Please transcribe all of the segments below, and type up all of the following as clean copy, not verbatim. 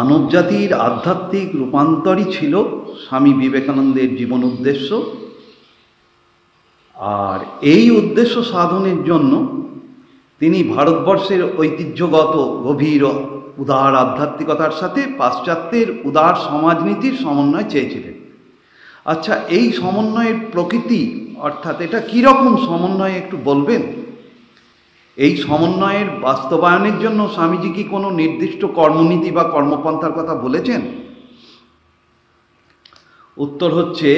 মানবজাতির আধ্যাত্মিক রূপান্তরই ছিল স্বামী বিবেকানন্দের জীবন উদ্দেশ্য। আর এই উদ্দেশ্য সাধনের জন্য তিনি ভারতবর্ষের ঐতিহ্যগত গভীর উদার আধ্যাত্মিকতার সাথে পাশ্চাত্যের উদার সমাজনীতির সমন্বয় চেয়েছিলেন। আচ্ছা, এই সমন্বয়ের প্রকৃতি অর্থাৎ এটা কীরকম সমন্বয় একটু বলবেন? এই সমন্বয়ের বাস্তবায়নের জন্য স্বামীজি কি কোনো নির্দিষ্ট কর্মনীতি বা কর্মপন্থার কথা বলেছেন? উত্তর হচ্ছে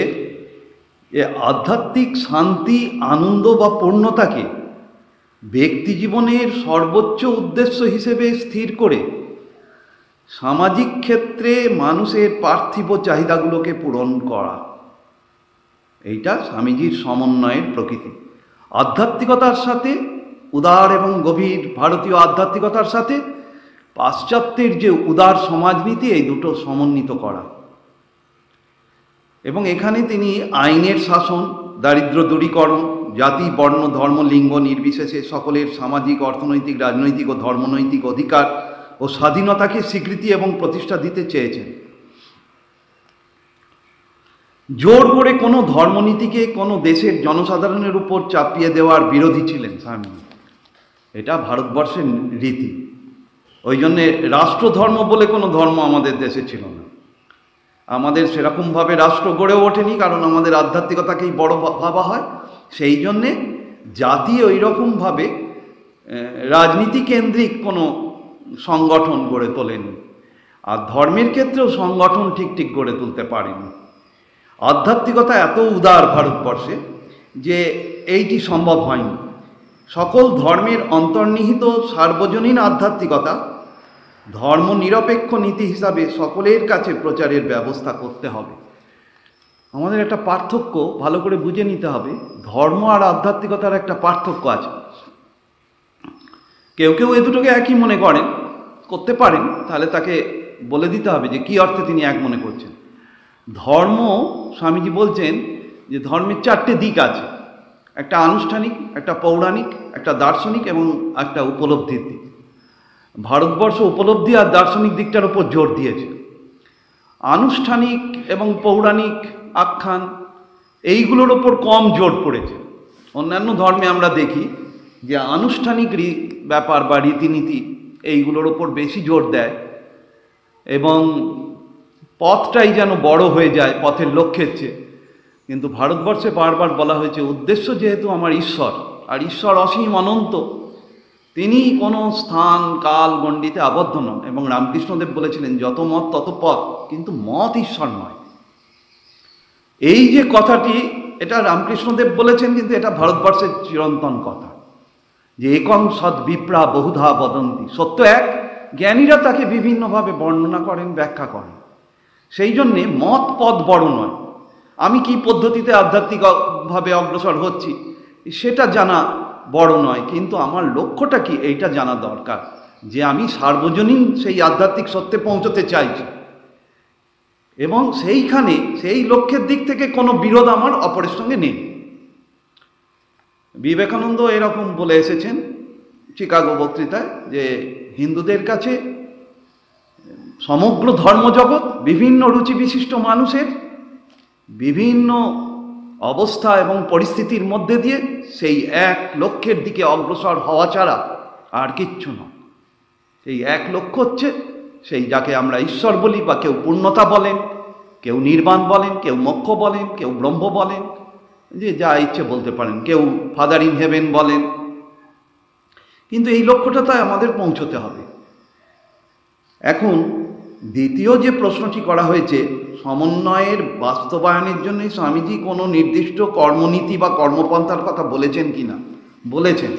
যে আধ্যাত্মিক শান্তি, আনন্দ বা পূর্ণতাকে ব্যক্তি জীবনের সর্বোচ্চ উদ্দেশ্য হিসেবে স্থির করে সামাজিক ক্ষেত্রে মানুষের পার্থিব চাহিদাগুলোকে পূরণ করা, এইটা স্বামীজির সমন্বয়ের প্রকৃতি। আধ্যাত্মিকতার সাথে, উদার এবং গভীর ভারতীয় আধ্যাত্মিকতার সাথে পাশ্চাত্যের যে উদার সমাজনীতি, এই দুটো সমন্বিত করা। এবং এখানে তিনি আইনের শাসন, দারিদ্র্য দূরীকরণ, জাতি, বর্ণ, ধর্ম, লিঙ্গ নির্বিশেষে সকলের সামাজিক, অর্থনৈতিক, রাজনৈতিক ও ধর্মনৈতিক অধিকার ও স্বাধীনতাকে স্বীকৃতি এবং প্রতিষ্ঠা দিতে চেয়েছেন। জোর করে কোনো ধর্মনীতিকে কোনো দেশের জনসাধারণের উপর চাপিয়ে দেওয়ার বিরোধী ছিলেন স্বামী। এটা ভারতবর্ষের রীতি। ওই জন্যে রাষ্ট্রধর্ম বলে কোনো ধর্ম আমাদের দেশে ছিল না। আমাদের সেরকমভাবে রাষ্ট্র গড়ে ওঠেনি, কারণ আমাদের আধ্যাত্মিকতাকেই বড় ভাবা হয়। সেই জন্যে জাতি ওই রকমভাবে রাজনীতি কেন্দ্রিক কোনো সংগঠন গড়ে তোলেনি, আর ধর্মের ক্ষেত্রেও সংগঠন ঠিক গড়ে তুলতে পারেনি। আধ্যাত্মিকতা এত উদার ভারতবর্ষে যে এইটি সম্ভব হয়নি। সকল ধর্মের অন্তর্নিহিত সার্বজনীন আধ্যাত্মিকতা ধর্ম নিরপেক্ষ নীতি হিসাবে সকলের কাছে প্রচারের ব্যবস্থা করতে হবে। আমাদের একটা পার্থক্য ভালো করে বুঝে নিতে হবে। ধর্ম আর আধ্যাত্মিকতার একটা পার্থক্য আছে। কেউ কেউ এ দুটোকে একই মনে করতে পারেন, তাহলে তাকে বলে দিতে হবে যে কী অর্থে তিনি এক মনে করছেন। ধর্ম, স্বামীজি বলছেন যে ধর্মের চারটে দিক আছে, একটা আনুষ্ঠানিক, একটা পৌরাণিক, একটা দার্শনিক এবং একটা উপলব্ধির দিক। ভারতবর্ষ উপলব্ধি আর দার্শনিক দিকটার উপর জোর দিয়েছে। আনুষ্ঠানিক এবং পৌরাণিক আখ্যান এইগুলোর ওপর কম জোর পড়েছে। অন্যান্য ধর্মে আমরা দেখি যে আনুষ্ঠানিক ব্যাপার বা রীতিনীতি এইগুলোর ওপর বেশি জোর দেয় এবং পথটাই যেন বড় হয়ে যায় পথের লক্ষ্যের চেয়ে। কিন্তু ভারতবর্ষে বারবার বলা হয়েছে উদ্দেশ্য যেহেতু আমার ঈশ্বর, আর ঈশ্বর অসীম অনন্ত, তিনি কোনো স্থান কাল গণ্ডিতে আবদ্ধ নন। এবং রামকৃষ্ণদেব বলেছিলেন যত মত তত পথ, কিন্তু মত ঈশ্বর নয়। এই যে কথাটি, এটা রামকৃষ্ণদেব বলেছেন, কিন্তু এটা ভারতবর্ষের চিরন্তন কথা যে একং সৎ বিপ্রা বহুধা বদন্তি। সত্য এক, জ্ঞানীরা তাকে বিভিন্নভাবে বর্ণনা করেন, ব্যাখ্যা করেন। সেই জন্যে মত পথ বড় নয়। আমি কি পদ্ধতিতে আধ্যাত্মিকভাবে অগ্রসর হচ্ছি সেটা জানা বড় নয়, কিন্তু আমার লক্ষ্যটা কি এইটা জানা দরকার, যে আমি সার্বজনীন সেই আধ্যাত্মিক সত্যে পৌঁছতে চাইছি এবং সেইখানে সেই লক্ষ্যের দিক থেকে কোনো বিরোধ আমার অপরের সঙ্গে নেই। বিবেকানন্দ এরকম বলে এসেছেন চিকাগো বক্তৃতায় যে হিন্দুদের কাছে সমগ্র ধর্মজগৎ বিভিন্ন রুচি বিশিষ্ট মানুষের বিভিন্ন অবস্থা এবং পরিস্থিতির মধ্যে দিয়ে সেই এক লক্ষ্যের দিকে অগ্রসর হওয়া ছাড়া আর কিচ্ছু নয়। সেই এক লক্ষ্য হচ্ছে সেই যাকে আমরা ঈশ্বর বলি, বা কেউ পূর্ণতা বলেন, কেউ নির্বাণ বলেন, কেউ মোক্ষ বলেন, কেউ ব্রহ্ম বলেন, যে যা ইচ্ছে বলতে পারেন, কেউ ফাদার ইন হেভেন বলেন। কিন্তু এই লক্ষ্যটাতে আমাদের পৌঁছতে হবে। এখন দ্বিতীয় যে প্রশ্নটি করা হয়েছে, সমন্বয়ের বাস্তবায়নের জন্য স্বামীজি কোনো নির্দিষ্ট কর্মনীতি বা কর্মপন্থার কথা বলেছেন কি না? বলেছেন।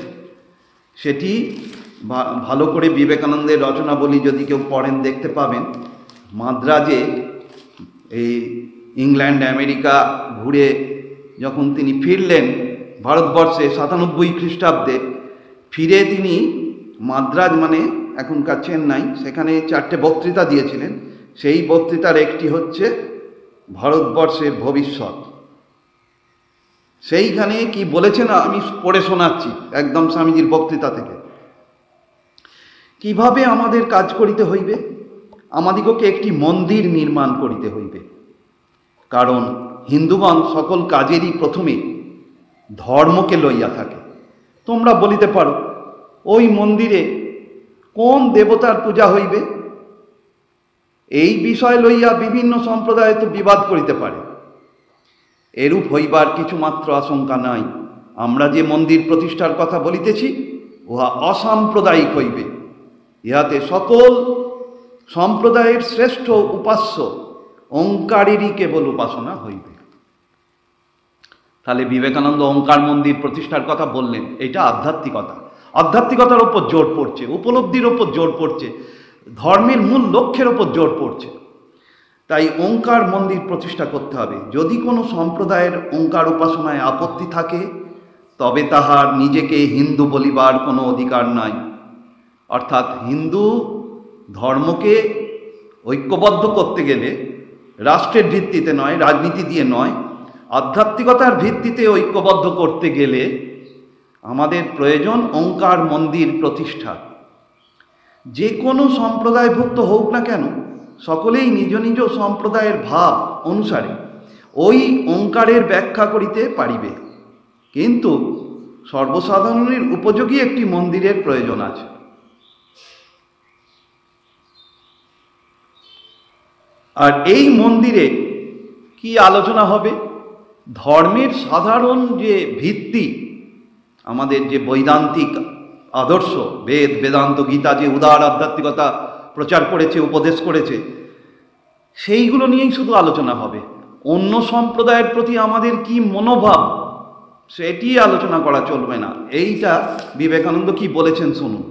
সেটি ভালো করে বিবেকানন্দের রচনাবলী যদি কেউ পড়েন দেখতে পাবেন। মাদ্রাজে এই ইংল্যান্ড আমেরিকা ঘুরে যখন তিনি ফিরলেন ভারতবর্ষে 97 খ্রিস্টাব্দে, ফিরে তিনি মাদ্রাজ মানে এখনকার চেন্নাই, সেখানে 4টে বক্তৃতা দিয়েছিলেন। সেই বক্তৃতার একটি হচ্ছে ভারতবর্ষের ভবিষ্যৎ। সেইখানে কি বলেছেন আমি পড়ে শোনাচ্ছি একদম স্বামীজির বক্তৃতা থেকে। কিভাবে আমাদের কাজ করিতে হইবে, আমাদিগকে একটি মন্দির নির্মাণ করিতে হইবে, কারণ হিন্দুগণ সকল কাজেরই প্রথমে ধর্মকে লইয়া থাকে। তোমরা বলিতে পারো, ওই মন্দিরে কোন দেবতার পূজা হইবে? এই বিষয় লইয়া বিভিন্ন সম্প্রদায় তো বিবাদ করিতে পারে। এরূপ হইবার কিছুমাত্র আশঙ্কা নাই। আমরা যে মন্দির প্রতিষ্ঠার কথা বলিতেছি, উহা অসাম্প্রদায়িক হইবে। ইহাতে সকল সম্প্রদায়ের শ্রেষ্ঠ উপাস্য ওঙ্কারেরই কেবল উপাসনা হইবে। তাহলে বিবেকানন্দ ওঙ্কার মন্দির প্রতিষ্ঠার কথা বললেন। এটা আধ্যাত্মিকতা, আধ্যাত্মিকতার ওপর জোর পড়ছে, উপলব্ধির ওপর জোর পড়ছে, ধর্মের মূল লক্ষ্যের ওপর জোর পড়ছে। তাই ওঙ্কার মন্দির প্রতিষ্ঠা করতে হবে। যদি কোনো সম্প্রদায়ের ওঙ্কার উপাসনায় আপত্তি থাকে, তবে তাহার নিজেকে হিন্দু বলিবার কোনো অধিকার নাই। অর্থাৎ হিন্দু ধর্মকে ঐক্যবদ্ধ করতে গেলে রাষ্ট্রের ভিত্তিতে নয়, রাজনীতি দিয়ে নয়, আধ্যাত্মিকতার ভিত্তিতে ঐক্যবদ্ধ করতে গেলে আমাদের প্রয়োজন ওঙ্কার মন্দির প্রতিষ্ঠা। যে কোনো সম্প্রদায়ভুক্ত হোক না কেন, সকলেই নিজ নিজ সম্প্রদায়ের ভাব অনুসারে ওই ওঙ্কারের ব্যাখ্যা করিতে পারিবে, কিন্তু সর্বসাধারণের উপযোগী একটি মন্দিরের প্রয়োজন আছে। আর এই মন্দিরে কি আলোচনা হবে? ধর্মের সাধারণ যে ভিত্তি, আমাদের যে বৈদান্তিক আদর্শ, বেদ বেদান্ত গীতা যে উদার আধ্যাত্মিকতা প্রচার করেছে, উপদেশ করেছে, সেইগুলো নিয়েই শুধু আলোচনা হবে। অন্য সম্প্রদায়ের প্রতি আমাদের কি মনোভাব, সেটি আলোচনা করা চলবে না। এইটা বিবেকানন্দ কি বলেছেন শুনুন।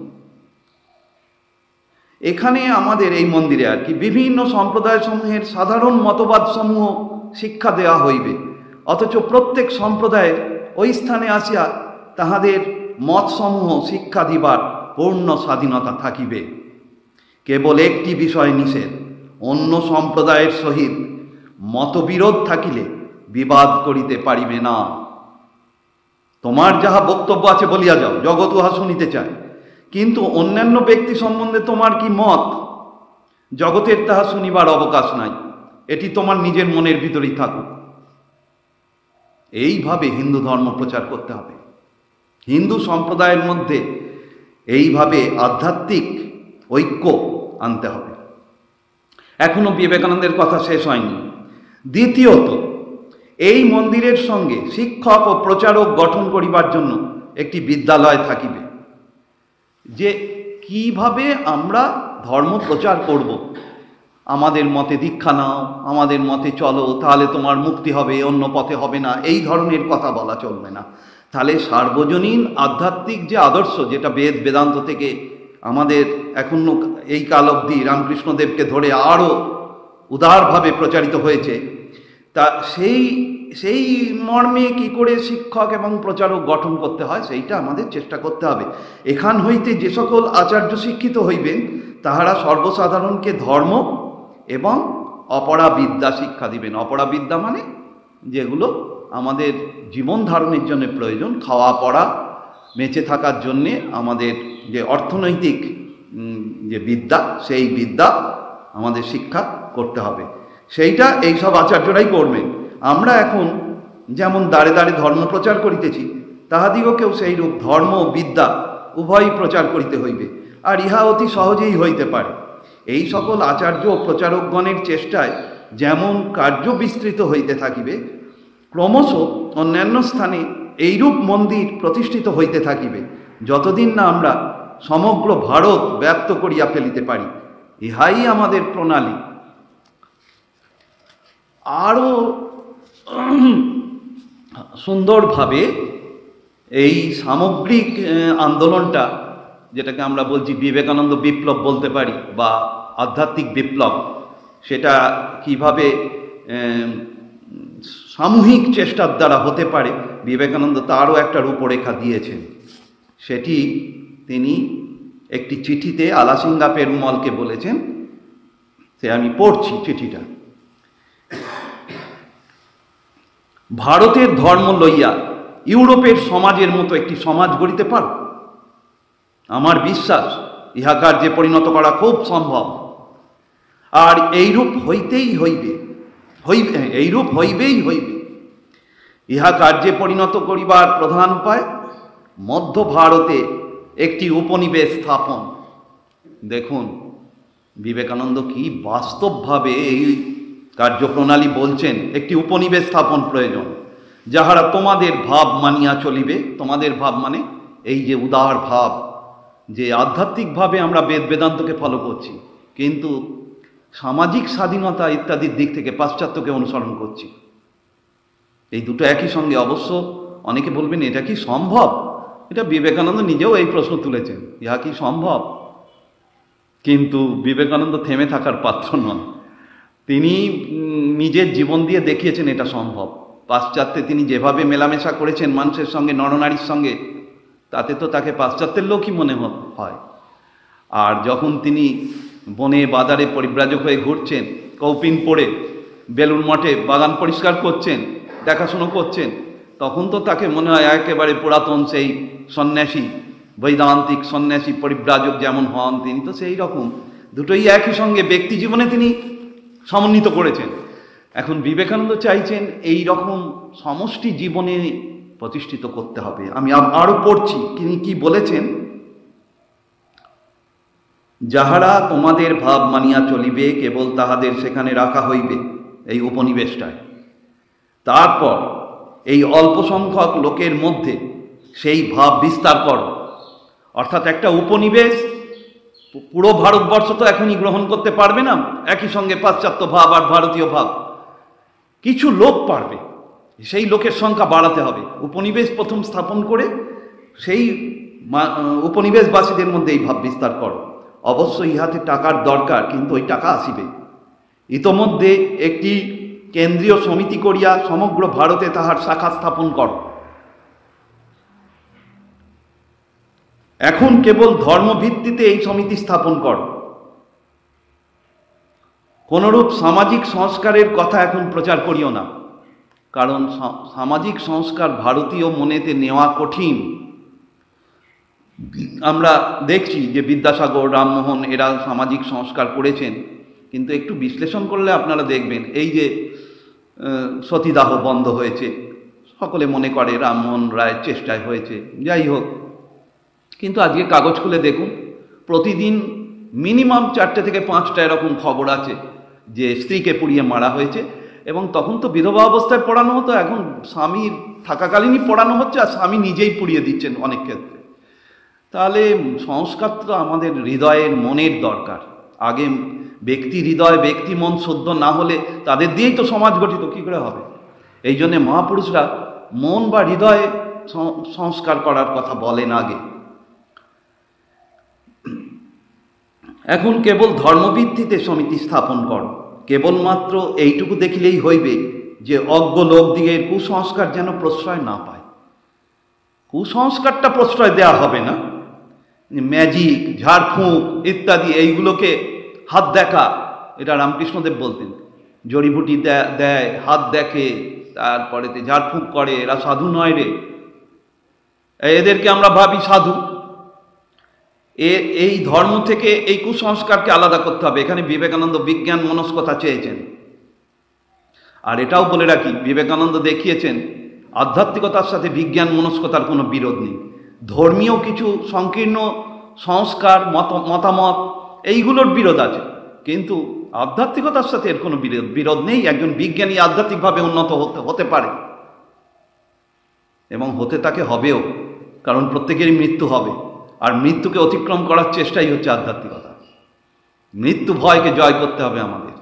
এখানে আমাদের এই মন্দিরে আর কি বিভিন্ন সম্প্রদায় সমূহের সাধারণ মতবাদ সমূহ শিক্ষা দেওয়া হইবে, অথচ প্রত্যেক সম্প্রদায়ের ওই স্থানে আসিয়া তাহাদের মতসমূহ শিক্ষা দিবার পূর্ণ স্বাধীনতা থাকিবে। কেবল একটি বিষয় নিষেধ, অন্য সম্প্রদায়ের সহিত মতবিরোধ থাকিলে বিবাদ করিতে পারিবে না। তোমার যাহা বক্তব্য আছে বলিয়া যাও, জগৎ উহা শুনিতে চায়, কিন্তু অন্যান্য ব্যক্তি সম্বন্ধে তোমার কি মত, জগতের তাহা শুনিবার অবকাশ নাই। এটি তোমার নিজের মনের ভিতরেই থাকুক। এইভাবে হিন্দু ধর্ম প্রচার করতে হবে। হিন্দু সম্প্রদায়ের মধ্যে এইভাবে আধ্যাত্মিক ঐক্য আনতে হবে। এখনো বিবেকানন্দের কথা শেষ হয়নি। দ্বিতীয়ত, এই মন্দিরের সঙ্গে শিক্ষক ও প্রচারক গঠন করিবার জন্য একটি বিদ্যালয় থাকিবে। যে কিভাবে আমরা ধর্ম প্রচার করব, আমাদের মতে দীক্ষা নাও, আমাদের মতে চলো, তাহলে তোমার মুক্তি হবে, অন্য পথে হবে না, এই ধরনের কথা বলা চলবে না। তাহলে সার্বজনীন আধ্যাত্মিক যে আদর্শ, যেটা বেদ বেদান্ত থেকে আমাদের এখনো এই কাল অবধি রামকৃষ্ণদেবকে ধরে আরও উদারভাবে প্রচারিত হয়েছে, তা সেই মর্মে কি করে শিক্ষক এবং প্রচারক গঠন করতে হয়, সেইটা আমাদের চেষ্টা করতে হবে। এখান হইতে যে সকল আচার্য শিক্ষিত হইবেন, তাহারা সর্বসাধারণকে ধর্ম এবং অপরাবিদ্যা শিক্ষা দিবেন। অপরাবিদ্যা মানে যেগুলো আমাদের জীবন ধারণের জন্য প্রয়োজন, খাওয়া পড়া, বেঁচে থাকার জন্যে আমাদের যে অর্থনৈতিক যে বিদ্যা, সেই বিদ্যা আমাদের শিক্ষা করতে হবে। সেইটা এইসব আচার্যরাই করবেন। আমরা এখন যেমন দাঁড়ে দাঁড়ে ধর্ম প্রচার করিতেছি, তাহাদিগকেও সেইরূপ ধর্ম ও বিদ্যা উভয়ই প্রচার করিতে হইবে। আর ইহা অতি সহজেই হইতে পারে। এই সকল আচার্য ও প্রচারকগণের চেষ্টায় যেমন কার্য বিস্তৃত হইতে থাকিবে, ক্রমশ অন্যান্য স্থানে এইরূপ মন্দির প্রতিষ্ঠিত হইতে থাকিবে, যতদিন না আমরা সমগ্র ভারত ব্যাপ্ত করিয়া ফেলিতে পারি। ইহাই আমাদের প্রণালী। আরও সুন্দরভাবে এই সামগ্রিক আন্দোলনটা, যেটাকে আমরা বলছি বিবেকানন্দ বিপ্লব বলতে পারি বা আধ্যাত্মিক বিপ্লব, সেটা কিভাবে সামূহিক চেষ্টার দ্বারা হতে পারে, বিবেকানন্দ তারও একটা রূপরেখা দিয়েছেন। সেটি তিনি একটি চিঠিতে আলাসিঙ্গা পেরুমলকে বলেছেন। সে আমি পড়ছি চিঠিটা। ভারতের ধর্ম লইয়া ইউরোপের সমাজের মতো একটি সমাজ গড়িতে পারো? আমার বিশ্বাস ইহাকার যে পরিণত করা খুব সম্ভব। আর এইরূপ হইতেই হইবে, এইরূপ হইবেই হইবে। ইহা কার্যে পরিণত করিবার প্রধান উপায় মধ্য ভারতে একটি উপনিবেশ স্থাপন। দেখুন বিবেকানন্দ কি বাস্তবভাবে এই কার্যপ্রণালী বলছেন। একটি উপনিবেশ স্থাপন প্রয়োজন, যাহারা তোমাদের ভাব মানিয়া চলিবে। তোমাদের ভাব মানে এই যে উদার ভাব, যে আধ্যাত্মিকভাবে আমরা বেদ বেদান্তকে ফলো করছি, কিন্তু সামাজিক স্বাধীনতা ইত্যাদির দিক থেকে পাশ্চাত্যকে অনুসরণ করছি। এই দুটো একই সঙ্গে। অবশ্য অনেকে বলবেন এটা কি সম্ভব? এটা বিবেকানন্দ নিজেও এই প্রশ্ন তুলেছেন, ইহা কি সম্ভব? কিন্তু বিবেকানন্দ থেমে থাকার পাত্র নন। তিনি নিজের জীবন দিয়ে দেখিয়েছেন এটা সম্ভব। পাশ্চাত্যে তিনি যেভাবে মেলামেশা করেছেন মানুষের সঙ্গে, নরনারীর সঙ্গে, তাতে তো তাকে পাশ্চাত্যের লোকই মনে হয়। আর যখন তিনি বনে বাজারে পরিব্রাজক হয়ে ঘুরছেন, কৌপিন পরে বেলুড় মঠে বাগান পরিষ্কার করছেন, দেখাশুনো করছেন, তখন তো তাকে মনে হয় একেবারে পুরাতন সেই সন্ন্যাসী, বৈদান্তিক সন্ন্যাসী পরিব্রাজক যেমন হন, তিনি তো সেই রকম। দুটোই একই সঙ্গে ব্যক্তি জীবনে তিনি সমন্বিত করেছেন। এখন বিবেকানন্দ চাইছেন এই রকম সমষ্টি জীবনে প্রতিষ্ঠিত করতে হবে। আমি আরও পড়ছি তিনি কি বলেছেন। যাহারা তোমাদের ভাব মানিয়া চলিবে, কেবল তাহাদের সেখানে রাখা হইবে, এই উপনিবেশটায়। তারপর এই অল্প সংখ্যক লোকের মধ্যে সেই ভাব বিস্তার করো। অর্থাৎ একটা উপনিবেশ পুরো ভারতবর্ষ তো এখনই গ্রহণ করতে পারবে না, একই সঙ্গে পাশ্চাত্য ভাব আর ভারতীয় ভাব। কিছু লোক পারবে, সেই লোকের সংখ্যা বাড়াতে হবে। উপনিবেশ প্রথম স্থাপন করে সেই উপনিবেশবাসীদের মধ্যে এই ভাব বিস্তার করো। অবশ্যই ইহাতে টাকার দরকার, কিন্তু ওই টাকা আসিবে। ইতোমধ্যে একটি কেন্দ্রীয় সমিতি করিয়া সমগ্র ভারতে তাহার শাখা স্থাপন কর। এখন কেবল ধর্মভিত্তিতে এই সমিতি স্থাপন কর। কোনরূপ সামাজিক সংস্কারের কথা এখন প্রচার করিও না, কারণ সামাজিক সংস্কার ভারতীয় মনেতে নেওয়া কঠিন। আমরা দেখছি যে বিদ্যাসাগর, রামমোহন এরা সামাজিক সংস্কার করেছেন, কিন্তু একটু বিশ্লেষণ করলে আপনারা দেখবেন এই যে সতীদাহ বন্ধ হয়েছে, সকলে মনে করে রামমোহন রায়ের চেষ্টায় হয়েছে, যাই হোক, কিন্তু আজকে কাগজ খুলে দেখুন, প্রতিদিন মিনিমাম 4টে থেকে 5টা এরকম খবর আছে যে স্ত্রীকে পুড়িয়ে মারা হয়েছে। এবং তখন তো বিধবা অবস্থায় পড়ানো হতো, এখন স্বামীর থাকাকালীনই পড়ানো হচ্ছে, আর স্বামী নিজেই পুড়িয়ে দিচ্ছেন অনেক ক্ষেত্রে। তাহলে সংস্কার তো আমাদের হৃদয়ের, মনের দরকার। আগে ব্যক্তি হৃদয়, ব্যক্তি মন শুদ্ধ না হলে তাদের দিয়েই তো সমাজ গঠিত, কী করে হবে? এই জন্যে মহাপুরুষরা মন বা হৃদয়ে সংস্কার করার কথা বলেন আগে। এখন কেবল ধর্মভিত্তিতে সমিতি স্থাপন কর। কেবলমাত্র এইটুকু দেখিলেই হইবে যে অজ্ঞ লোকদিগের কুসংস্কার যেন প্রশ্রয় না পায়। কুসংস্কারটা প্রশ্রয় দেওয়া হবে না, ম্যাজিক, ঝাড়ফুঁক ইত্যাদি এইগুলোকে হাত দেখা, এটা রামকৃষ্ণদেব বলতেন। জড়িবুটি দেয়, হাত দেখে, তারপরেতে ঝাড়ফুঁক করে, এরা সাধু নয় রে। এদেরকে আমরা ভাবি সাধু। এই ধর্ম থেকে এই কুসংস্কারকে আলাদা করতে হবে। এখানে বিবেকানন্দ বিজ্ঞান মনস্কতা চেয়েছেন। আর এটাও বলে রাখি, বিবেকানন্দ দেখিয়েছেন আধ্যাত্মিকতার সাথে বিজ্ঞান মনস্কতার কোনো বিরোধ নেই। ধর্মীয় কিছু সংকীর্ণ সংস্কার, মতামত এইগুলোর বিরোধ আছে, কিন্তু আধ্যাত্মিকতার সাথে এর কোনো বিরোধ নেই। একজন বিজ্ঞানী আধ্যাত্মিকভাবে উন্নত হতে পারে, এবং হতে তাকে হবেও, কারণ প্রত্যেকেরই মৃত্যু হবে। আর মৃত্যুকে অতিক্রম করার চেষ্টাই হচ্ছে আধ্যাত্মিকতা। মৃত্যু ভয়কে জয় করতে হবে আমাদের।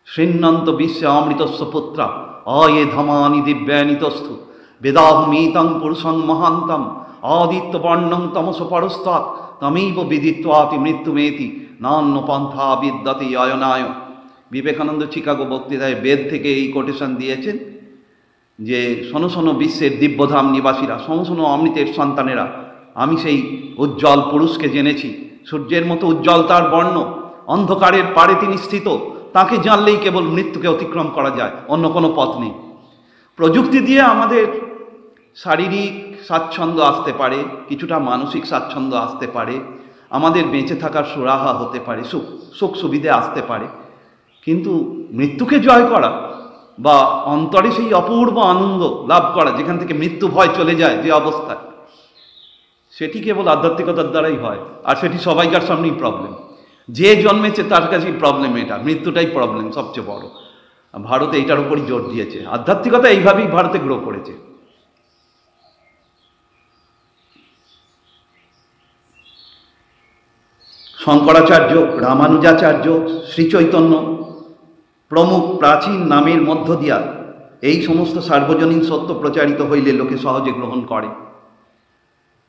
শৃণ্বন্ত বিশ্বে অমৃতস্ব পুত্রা অয়ে ধমানি দিব্যানিতস্থু বেদাহমিতং পুরুষং মহান্তম আদিত্য বর্ণং তমস পরস্তাৎ তমেব বিদিত্বাতি মৃত্যুমেতি নান্য পন্থা বিদ্যতে অয়নায়। বিবেকানন্দ চিকাগো বক্তৃতায় বেদ থেকে এই কোটেশন দিয়েছেন যে শোনো শোনো বিশ্বের দিব্যধাম নিবাসীরা, শোনো শোনো অমৃতের সন্তানেরা, আমি সেই উজ্জ্বল পুরুষকে জেনেছি। সূর্যের মতো উজ্জ্বল তার বর্ণ, অন্ধকারের পারে তিনি স্থিত। তাকে জানলেই কেবল মৃত্যুকে অতিক্রম করা যায়, অন্য কোনো পথ নেই। প্রযুক্তি দিয়ে আমাদের শারীরিক স্বাচ্ছন্দ্য আসতে পারে, কিছুটা মানসিক স্বাচ্ছন্দ্য আসতে পারে, আমাদের বেঁচে থাকার সুরাহা হতে পারে, সুখ সুবিধে আসতে পারে, কিন্তু মৃত্যুকে জয় করা বা অন্তরে সেই অপূর্ব আনন্দ লাভ করা যেখান থেকে মৃত্যু ভয় চলে যায় যে অবস্থায়, সেটি কেবল আধ্যাত্মিকতার দ্বারাই হয়। আর সেটি সবাইকার সামনেই প্রবলেম। যে জন্মেছে তার কাছেই প্রবলেম, এটা মৃত্যুটাই প্রবলেম সবচেয়ে বড়। ভারত এইটার উপরই জোর দিয়েছে, আধ্যাত্মিকতা এইভাবেই ভারতে গ্রো করেছে। শঙ্করাচার্য, রামানুজাচার্য, শ্রীচৈতন্য প্রমুখ প্রাচীন নামের মধ্য দিয়া এই সমস্ত সার্বজনীন সত্য প্রচারিত হইলে লোকে সহজে গ্রহণ করে।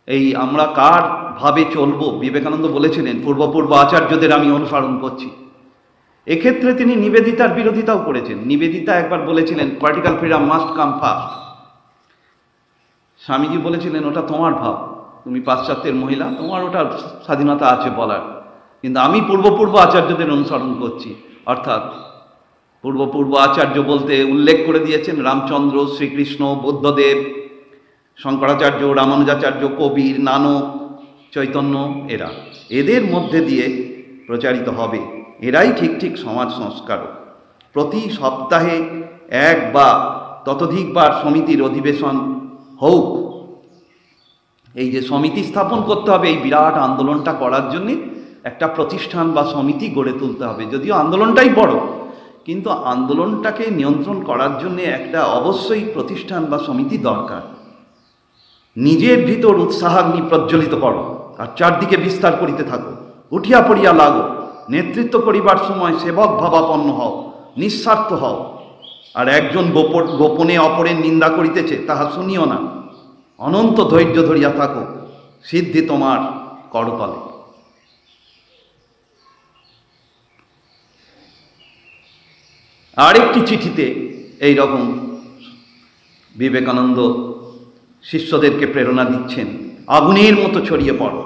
এই আমরা কার ভাবে চলব, বিবেকানন্দ বলেছিলেন পূর্ব আচার্যদের আমি অনুসরণ করছি। এক্ষেত্রে তিনি নিবেদিতার বিরোধিতাও করেছেন। নিবেদিতা একবার বলেছিলেন political freedom must come first. Swamiji বলেছিলেন ওটা তোমার ভাব, তুমি পাশ্চাত্যের মহিলা, তোমার ওটা স্বাধীনতা আছে বলার, কিন্তু আমি পূর্ব আচার্যদের অনুসরণ করছি। অর্থাৎ পূর্ব আচার্য বলতে উল্লেখ করে দিয়েছেন রামচন্দ্র, শ্রীকৃষ্ণ, বুদ্ধদেব, শঙ্করাচার্য, রামানুজাচার্য, কবির, নানক, চৈতন্য, এদের মধ্যে দিয়ে প্রচারিত হবে। এরাই ঠিক সমাজ সংস্কারক। প্রতি সপ্তাহে এক বা ততোধিকবার সমিতির অধিবেশন হোক। এই যে সমিতি স্থাপন করতে হবে, এই বিরাট আন্দোলনটা করার জন্যে একটা প্রতিষ্ঠান বা সমিতি গড়ে তুলতে হবে। যদিও আন্দোলনটাই বড়, কিন্তু আন্দোলনটাকে নিয়ন্ত্রণ করার জন্যে একটা অবশ্যই প্রতিষ্ঠান বা সমিতি দরকার। নিজের ভিতর উৎসাহাগ্নি প্রজ্বলিত করো আর চারদিকে বিস্তার করিতে থাকো। উঠিয়া পড়িয়া লাগো, নেতৃত্ব করিবার সময় সেবক ভাবাপন্ন হও, নিঃস্বার্থ হও। আর একজন গোপনে অপরের নিন্দা করিতেছে তাহা শুনিও না, অনন্ত ধৈর্য ধরিয়া থাকো, সিদ্ধি তোমার করতলে। আরেকটি চিঠিতে এই রকম বিবেকানন্দ শিষ্যদেরকে প্রেরণা দিচ্ছেন, আগুনের মতো ছড়িয়ে পড়ো,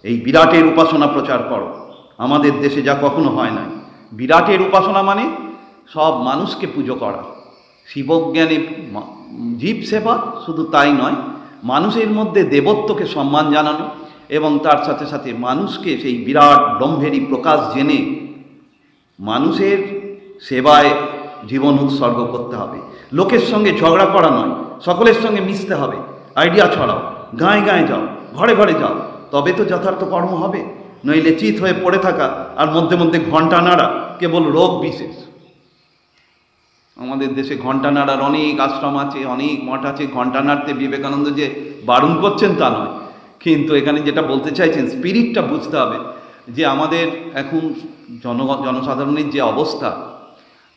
এই বিরাটের উপাসনা প্রচার করো। আমাদের দেশে যা কখনো হয় নাই। বিরাটের উপাসনা মানে সব মানুষকে পুজো করা, শিবজ্ঞানে জীব সেবা, শুধু তাই নয়, মানুষের মধ্যে দেবত্বকে সম্মান জানানো এবং তার সাথে সাথে মানুষকে সেই বিরাট ব্রহ্মেরই প্রকাশ জেনে মানুষের সেবায় জীবন উৎসর্গ করতে হবে। লোকের সঙ্গে ঝগড়া করা নয়, সকলের সঙ্গে মিশতে হবে, আইডিয়া ছড়াও, গায়ে গায়ে যাও, ঘরে ঘরে যাও, তবে তো যথার্থ কর্ম হবে। নইলে চিত হয়ে পড়ে থাকা আর মধ্যে মধ্যে ঘণ্টা নাড়া কেবল রোগ বিশেষ। আমাদের দেশে ঘণ্টা নাড়ার অনেক আশ্রম আছে, অনেক মঠ আছে। ঘণ্টা নাড়তে বিবেকানন্দ যে বারণ করছেন তা নয়, কিন্তু এখানে যেটা বলতে চাইছেন স্পিরিটটা বুঝতে হবে যে আমাদের এখন জনসাধারণের যে অবস্থা,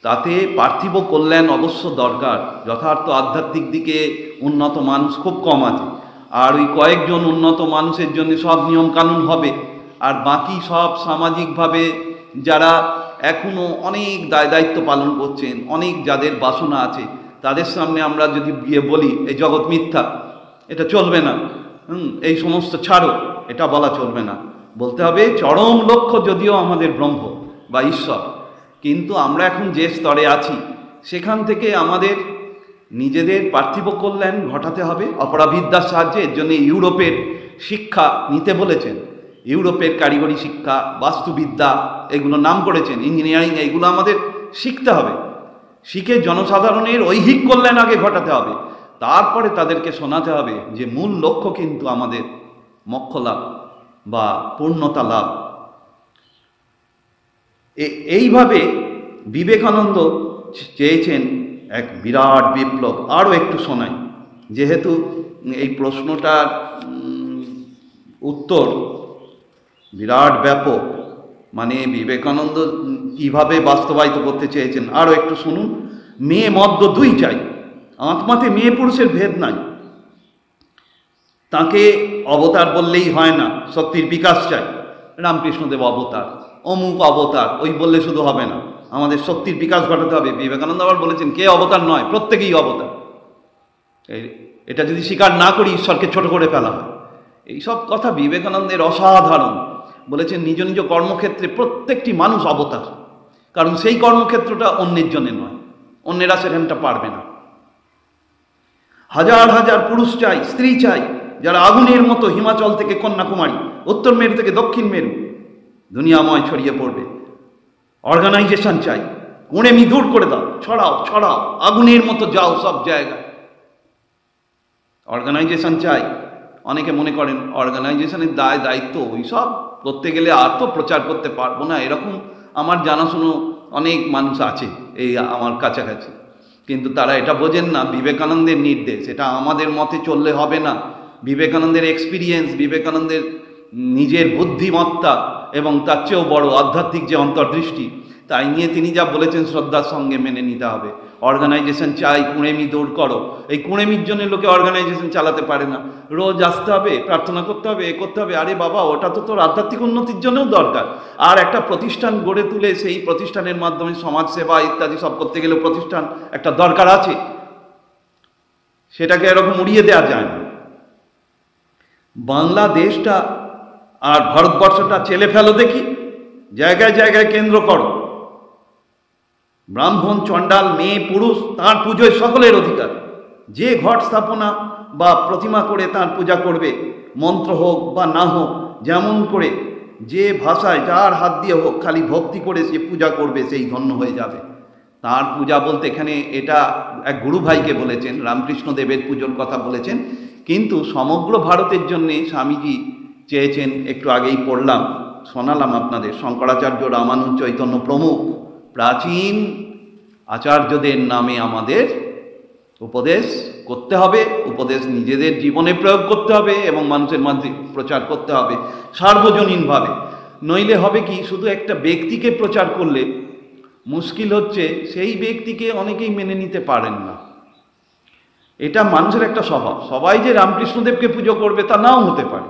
তাতে পার্থিব কল্যাণ অবশ্য দরকার, যথার্থ আধ্যাত্মিক দিকে উন্নত মানুষ খুব কম আছে। আর ওই কয়েকজন উন্নত মানুষের জন্য সব নিয়ম কানুন হবে, আর বাকি সব সামাজিকভাবে যারা এখনও অনেক দায়িত্ব পালন করছেন, অনেক যাদের বাসনা আছে, তাদের সামনে আমরা যদি গিয়ে বলি এই জগৎ মিথ্যা, এটা চলবে না, এই সমস্ত ছাড়ো, এটা বলা চলবে না। বলতে হবে চরম লক্ষ্য যদিও আমাদের ব্রহ্ম বা ঈশ্বর, কিন্তু আমরা এখন যে স্তরে আছি সেখান থেকে আমাদের নিজেদের পার্থিব কল্যাণ ঘটাতে হবে অপরাবিদ্যার সাহায্যে। এর জন্য ইউরোপের শিক্ষা নিতে বলেছেন, ইউরোপের কারিগরি শিক্ষা, বাস্তুবিদ্যা, এগুলো নাম করেছেন, ইঞ্জিনিয়ারিং, এইগুলো আমাদের শিখতে হবে। শিখে জনসাধারণের ঐহিক কল্যাণ আগে ঘটাতে হবে, তারপরে তাদেরকে শোনাতে হবে যে মূল লক্ষ্য কিন্তু আমাদের মোক্ষ লাভ বা পূর্ণতা লাভ। এইভাবে বিবেকানন্দ চেয়েছেন এক বিরাট বিপ্লব। আরও একটু শোনাই, যেহেতু এই প্রশ্নটার উত্তর বিরাট ব্যাপক, মানে বিবেকানন্দ কিভাবে বাস্তবায়িত করতে চেয়েছেন আরও একটু শুনুন। মেয়ে মদ্য দুই চাই, আত্মাতে মেয়ে পুরুষের ভেদ নাই। তাকে অবতার বললেই হয় না, শক্তির বিকাশ চাই। রামকৃষ্ণদেব অবতার, অমুক অবতার, ওই বললে শুধু হবে না, আমাদের শক্তির বিকাশ ঘটাতে হবে। বিবেকানন্দ আবার বলেছেন কে অবতার নয়, প্রত্যেকেই অবতার। এটা যদি স্বীকার না করি ঈশ্বরকে ছোট করে ফেলা হয়। এইসব কথা বিবেকানন্দের অসাধারণ। বলেছেন নিজ নিজ কর্মক্ষেত্রে প্রত্যেকটি মানুষ অবতার, কারণ সেই কর্মক্ষেত্রটা অন্যের জন্য নয়, অন্যেরা সেখানটা পারবে না। হাজার হাজার পুরুষ চাই, স্ত্রী চাই, যারা আগুনের মতো হিমাচল থেকে কন্যাকুমারী, উত্তর মেরু থেকে দক্ষিণ মেরু দুনিয়াময় ছড়িয়ে পড়বে। অর্গানাইজেশন চাই, কুঁড়েমি দূর করে দাও, ছড়াও ছড়াও, আগুনের মতো যাও সব জায়গায়। অর্গানাইজেশন চাই। অনেকে মনে করেন অর্গানাইজেশনের দায়িত্ব ওই সব করতে গেলে আর তো প্রচার করতে পারবো না, এরকম আমার জানাশুনো অনেক মানুষ আছে এই আমার কাছাকাছি। কিন্তু তারা এটা বোঝেন না, বিবেকানন্দের নির্দেশ, এটা আমাদের মতে চললে হবে না। বিবেকানন্দের এক্সপিরিয়েন্স, বিবেকানন্দের নিজের বুদ্ধিমত্তা এবং তার চেয়েও বড় আধ্যাত্মিক যে অন্তর্দৃষ্টি, তাই নিয়ে তিনি যা বলেছেন শ্রদ্ধার সঙ্গে মেনে নিতে হবে। অর্গানাইজেশন চাই, কুঁড়েমি দূর করো। এই কুঁড়েমির জন্য লোকে অর্গানাইজেশন চালাতে পারে না। রোজ আসতে হবে, প্রার্থনা করতে হবে, এ করতে হবে। আরে বাবা, ওটা তো তোর আধ্যাত্মিক উন্নতির জন্যও দরকার। আর একটা প্রতিষ্ঠান গড়ে তুলে সেই প্রতিষ্ঠানের মাধ্যমে সমাজসেবা ইত্যাদি সব করতে গেলে প্রতিষ্ঠান একটা দরকার আছে, সেটাকে এরকম উড়িয়ে দেওয়া যায় না। বাংলাদেশটা আর ভারতবর্ষটা চেলে ফেলো দেখি, জায়গায় জায়গায় কেন্দ্র করো। ব্রাহ্মণ, চণ্ডাল, মেয়ে, পুরুষ, তাঁর পুজোয় সকলের অধিকার। যে ঘট স্থাপনা বা প্রতিমা করে তাঁর পূজা করবে, মন্ত্র হোক বা না হোক, যেমন করে যে ভাষায় যার হাত দিয়ে হোক, খালি ভক্তি করে সে পূজা করবে, সেই ধন্য হয়ে যাবে। তাঁর পূজা বলতে এখানে এটা এক গুরু ভাইকে বলেছেন, রামকৃষ্ণ দেবের পুজোর কথা বলেছেন, কিন্তু সমগ্র ভারতের জন্যে স্বামীজি চেয়েছেন। একটু আগেই পড়লাম, শোনালাম আপনাদের, শঙ্করাচার্য, রামানুজ, চৈতন্য প্রমুখ প্রাচীন আচার্যদের নামে আমাদের উপদেশ করতে হবে, উপদেশ নিজেদের জীবনে প্রয়োগ করতে হবে এবং মানুষের মধ্যে প্রচার করতে হবে সার্বজনীনভাবে। নইলে হবে কি, শুধু একটা ব্যক্তিকে প্রচার করলে মুশকিল হচ্ছে, সেই ব্যক্তিকে অনেকেই মেনে নিতে পারেন না। এটা মানুষের একটা স্বভাব। সবাই যে রামকৃষ্ণদেবকে পুজো করবে তা নাও হতে পারে,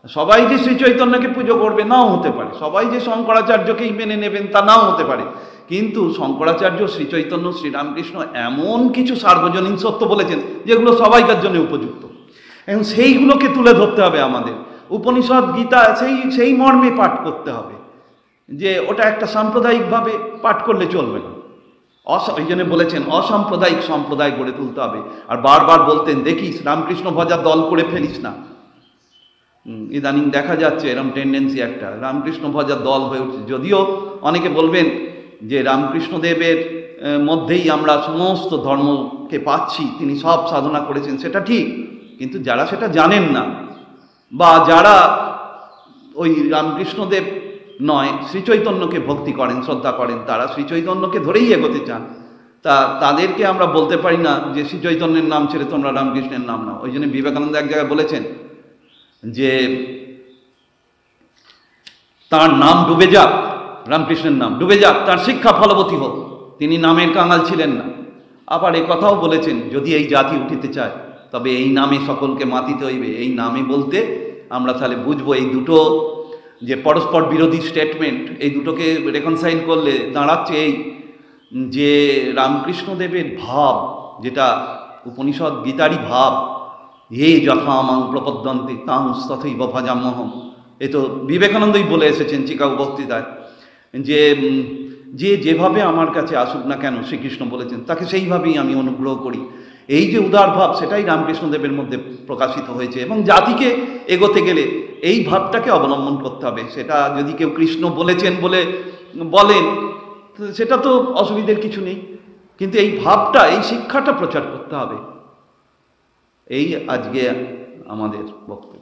সবাই যে শ্রী চৈতন্যকে পুজো করবে নাও হতে পারে, সবাই যে শঙ্করাচার্যকেই মেনে নেবেন তা নাও হতে পারে। কিন্তু শঙ্করাচার্য, শ্রী চৈতন্য, শ্রীরামকৃষ্ণ এমন কিছু সার্বজনীন সত্য বলেছেন যেগুলো সবাইকার জন্য উপযুক্ত, এবং সেইগুলোকে তুলে ধরতে হবে আমাদের। উপনিষদ, গীতা সেই মর্মে পাঠ করতে হবে, যে ওটা একটা সাম্প্রদায়িকভাবে পাঠ করলে চলবে না। ওই জন্য বলেছেন অসাম্প্রদায়িক সম্প্রদায় গড়ে তুলতে হবে। আর বারবার বলতেন, দেখিস রামকৃষ্ণ ভজা দল করে ফেলিস না। ইদানিং দেখা যাচ্ছে এরকম টেন্ডেন্সি, একটা রামকৃষ্ণ ভজা দল হয়ে উঠছে। যদিও অনেকে বলবেন যে রামকৃষ্ণদেবের মধ্যেই আমরা সমস্ত ধর্মকে পাচ্ছি, তিনি সব সাধনা করেছেন, সেটা ঠিক। কিন্তু যারা সেটা জানেন না, বা যারা ওই রামকৃষ্ণদেব নয় শ্রীচৈতন্যকে ভক্তি করেন, শ্রদ্ধা করেন, তারা শ্রীচৈতন্যকে ধরেই এগোতে চান, তাদেরকে আমরা বলতে পারি না যে শ্রীচৈতন্যের নাম ছেড়ে তোমরা রামকৃষ্ণের নাম নাও। ওই জন্য বিবেকানন্দ এক জায়গায় বলেছেন যে তার নাম ডুবে যাক, রামকৃষ্ণের নাম ডুবে যাক, তার শিক্ষা ফলবতী হোক। তিনি নামের কাঙাল ছিলেন না। আবার এই কথাও বলেছেন, যদি এই জাতি উঠিতে চায় তবে এই নামে সকলকে মাতিতে হইবে। এই নামে বলতে আমরা তাহলে বুঝবো এই দুটো যে পরস্পর বিরোধী স্টেটমেন্ট, এই দুটোকে রেকনসাইল করলে দাঁড়াচ্ছে এই যে রামকৃষ্ণদেবের ভাব, যেটা উপনিষদ গীতারই ভাব, হে যথা মাং প্রপদ্যন্তে তাং তথৈব ভজাম্যহম। এ তো বিবেকানন্দই বলে এসেছেন চিকাগো বক্তৃতায়, যে যেভাবে আমার কাছে আসুক না কেন, শ্রীকৃষ্ণ বলেছেন, তাকে সেইভাবেই আমি অনুগ্রহ করি। এই যে উদার ভাব, সেটাই রামকৃষ্ণদেবের মধ্যে প্রকাশিত হয়েছে। এবং জাতিকে এগোতে গেলে এই ভাবটাকে অবলম্বন করতে হবে। সেটা যদি কেউ কৃষ্ণ বলেছেন বলেন, সেটা তো অসুবিধার কিছু নেই, কিন্তু এই ভাবটা, এই শিক্ষাটা প্রচার করতে হবে। এই আজকে আমাদের বক্তব্য।